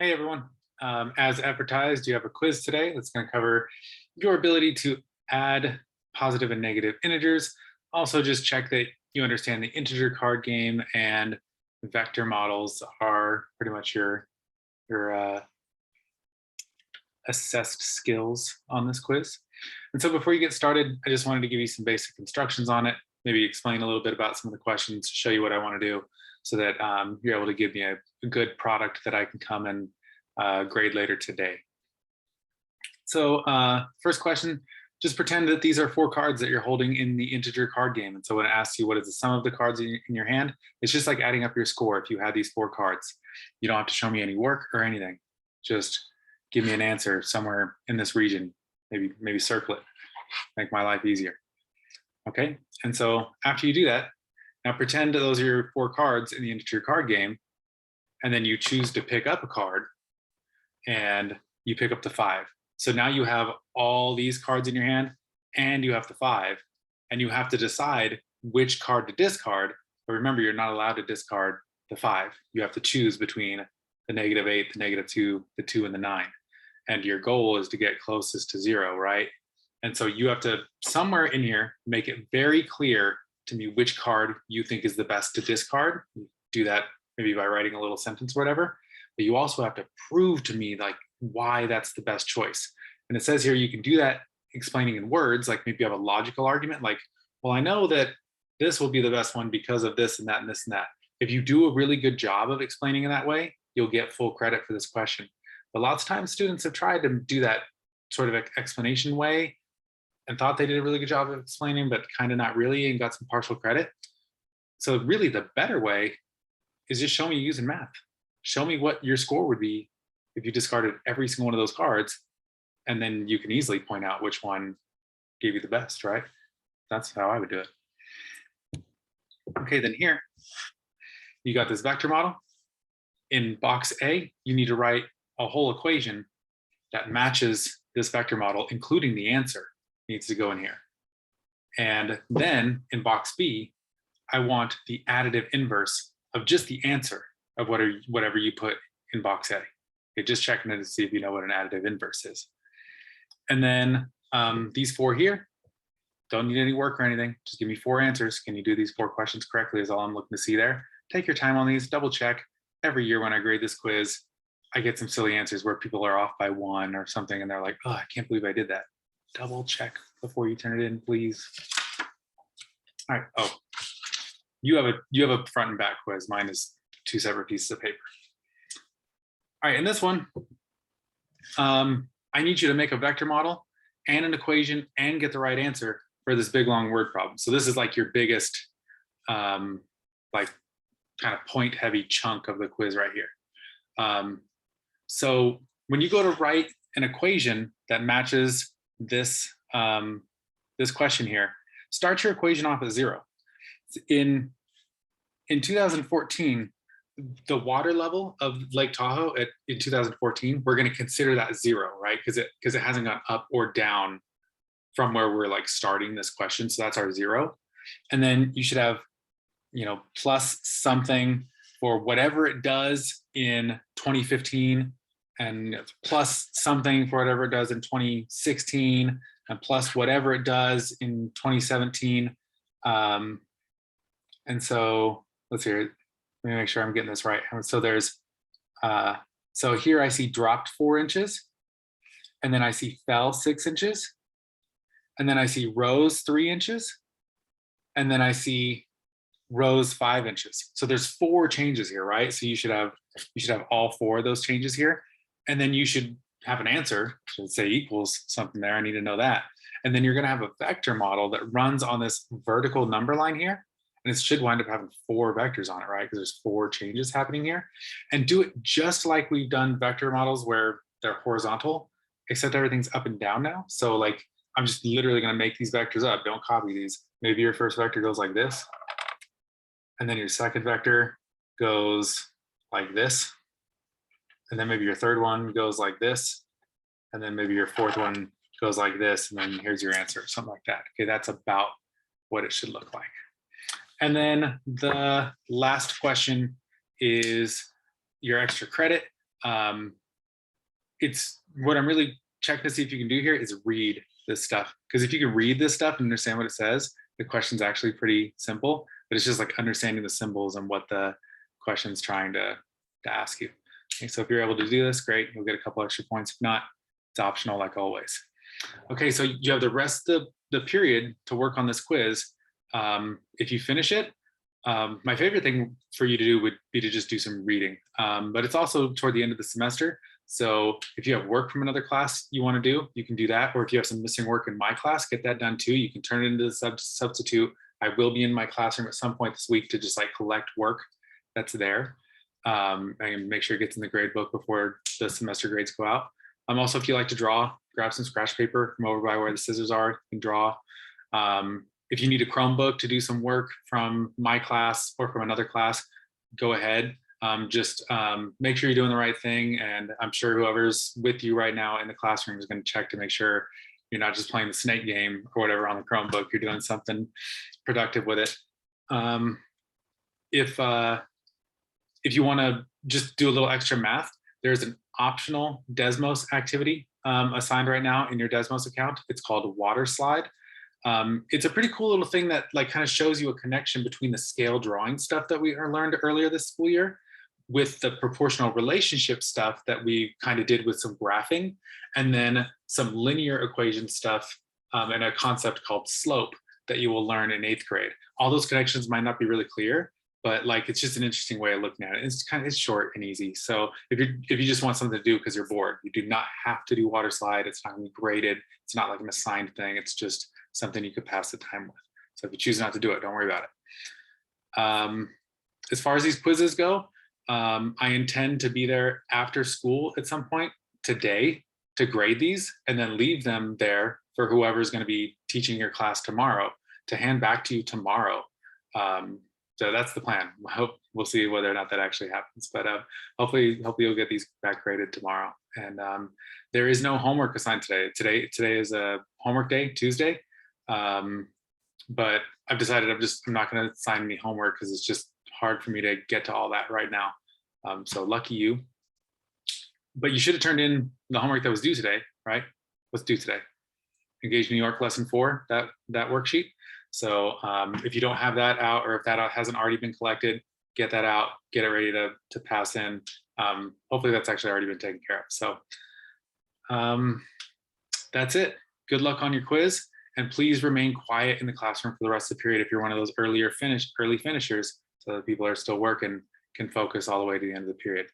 Hey everyone. As advertised, you have a quiz today that's going to cover your ability to add positive and negative integers. Also, just check that you understand the integer card game and vector models are pretty much your assessed skills on this quiz. And so before you get started, I just wanted to give you some basic instructions on it, maybe explain a little bit about some of the questions, show you what I want to do so that you're able to give me a good product that I can come and grade later today. So first question, just pretend that these are 4 cards that you're holding in the integer card game. And so when it asks you what is the sum of the cards in your hand, it's just like adding up your score if you had these 4 cards. You don't have to show me any work or anything. Just give me an answer somewhere in this region, maybe circle it, make my life easier. Okay, and so after you do that, now pretend that those are your 4 cards in the integer card game, and then you choose to pick up a card, and you pick up the 5. So now you have all these cards in your hand, and you have the 5, and you have to decide which card to discard. But remember, you're not allowed to discard the 5. You have to choose between the -8, the -2, the 2, and the 9. And your goal is to get closest to 0, right? And so you have to, somewhere in here, make it very clear to me which card you think is the best to discard. Do that maybe by writing a little sentence or whatever. But you also have to prove to me like why that's the best choice. And it says here you can do that explaining in words, like maybe you have a logical argument, like, well, I know that this will be the best one because of this and that and this and that. If you do a really good job of explaining in that way, you'll get full credit for this question. But lots of times students have tried to do that sort of explanation way and thought they did a really good job of explaining, but kind of not really, and got some partial credit. So really the better way is just show me using math. Show me what your score would be if you discarded every single one of those cards, and then you can easily point out which one gave you the best, right? That's how I would do it. Okay, then here, you got this vector model. In box A, you need to write a whole equation that matches this vector model, including the answer needs to go in here. And then in box B, I want the additive inverse of just the answer of whatever you put in box A. Okay, just checking it to see if you know what an additive inverse is. And then these 4 here, don't need any work or anything. Just give me 4 answers. Can you do these 4 questions correctly is all I'm looking to see there. Take your time on these, double check. Every year when I grade this quiz, I get some silly answers where people are off by 1 or something, and they're like, oh, I can't believe I did that. Double check before you turn it in, please. All right, oh, you have a front and back quiz. Mine is 2 separate pieces of paper. All right, in this one, I need you to make a vector model and an equation and get the right answer for this big long word problem. So this is like your biggest, like kind of point heavy chunk of the quiz right here. So when you go to write an equation that matches this, this question here, start your equation off at 0. In 2014, the water level of Lake Tahoe in 2014, we're going to consider that 0, right? Because it hasn't gone up or down from where we're like starting this question. So that's our 0. And then you should have, plus something for whatever it does in 2015, and plus something for whatever it does in 2016, and plus whatever it does in 2017. And so let's see, let me make sure I'm getting this right. So there's, so here I see dropped 4 inches, and then I see fell 6 inches, and then I see rose 3 inches, and then I see rose 5 inches. So there's 4 changes here, right? So you should have all 4 of those changes here. And then you should have an answer, should say equals something there. I need to know that. And then you're going to have a vector model that runs on this vertical number line here. And it should wind up having 4 vectors on it, right? Because there's 4 changes happening here. And do it just like we've done vector models where they're horizontal, except everything's up and down now. So like, I'm just literally going to make these vectors up. Don't copy these. Maybe your first vector goes like this. And then your second vector goes like this. And then maybe your third one goes like this. And then maybe your fourth one goes like this. And then here's your answer, something like that. Okay, that's about what it should look like. And then the last question is your extra credit. It's what I'm really checking to see if you can do here is read this stuff. Because if you can read this stuff and understand what it says, the question's actually pretty simple, but it's just like understanding the symbols and what the question's trying to ask you. Okay, so if you're able to do this, great. You'll get a couple extra points. If not, it's optional like always. Okay, so you have the rest of the period to work on this quiz. If you finish it, my favorite thing for you to do would be to just do some reading, but it's also toward the end of the semester. So if you have work from another class you want to do, you can do that. Or if you have some missing work in my class, get that done too. You can turn it into the substitute. I will be in my classroom at some point this week to just like collect work that's there, and make sure it gets in the grade book before the semester grades go out. Also, if you like to draw, grab some scratch paper from over by where the scissors are, you can draw. If you need a Chromebook to do some work from my class or from another class, go ahead. Just make sure you're doing the right thing. And I'm sure whoever's with you right now in the classroom is going to check to make sure you're not just playing the snake game or whatever on the Chromebook. You're doing something productive with it. If you want to just do a little extra math, there's an optional Desmos activity assigned right now in your Desmos account. It's called Water Slide. It's a pretty cool little thing that like kind of shows you a connection between the scale drawing stuff that we learned earlier this school year with the proportional relationship stuff that we kind of did with some graphing, and then some linear equation stuff and a concept called slope that you will learn in 8th grade. All those connections might not be really clear, but like it's just an interesting way of looking at it. It's short and easy. So if you just want something to do because you're bored, you do not have to do Water Slide. It's not going to be graded. It's not like an assigned thing. It's just something you could pass the time with. So if you choose not to do it, don't worry about it. As far as these quizzes go, I intend to be there after school at some point today to grade these and then leave them there for whoever's going to be teaching your class tomorrow to hand back to you tomorrow. So that's the plan. We'll see whether or not that actually happens, but hopefully you'll get these back graded tomorrow. And there is no homework assigned today. Today is a homework day, Tuesday. But I've decided I'm not going to assign any homework because it's just hard for me to get to all that right now. So lucky you. But you should have turned in the homework that was due today, right? What's due today? Engage New York lesson 4, that worksheet. So if you don't have that out, or if that hasn't already been collected, get that out, get it ready to pass in. Hopefully that's actually already been taken care of. So that's it. Good luck on your quiz. And please remain quiet in the classroom for the rest of the period if you're one of those early finishers, so that people are still working can focus all the way to the end of the period.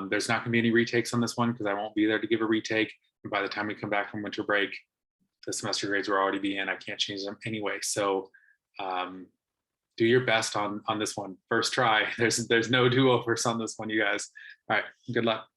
There's not going to be any retakes on this one because I won't be there to give a retake. And by the time we come back from winter break, the semester grades will already be in. I can't change them anyway. So do your best on this one. First try. There's no do-overs on this one, you guys. All right, good luck.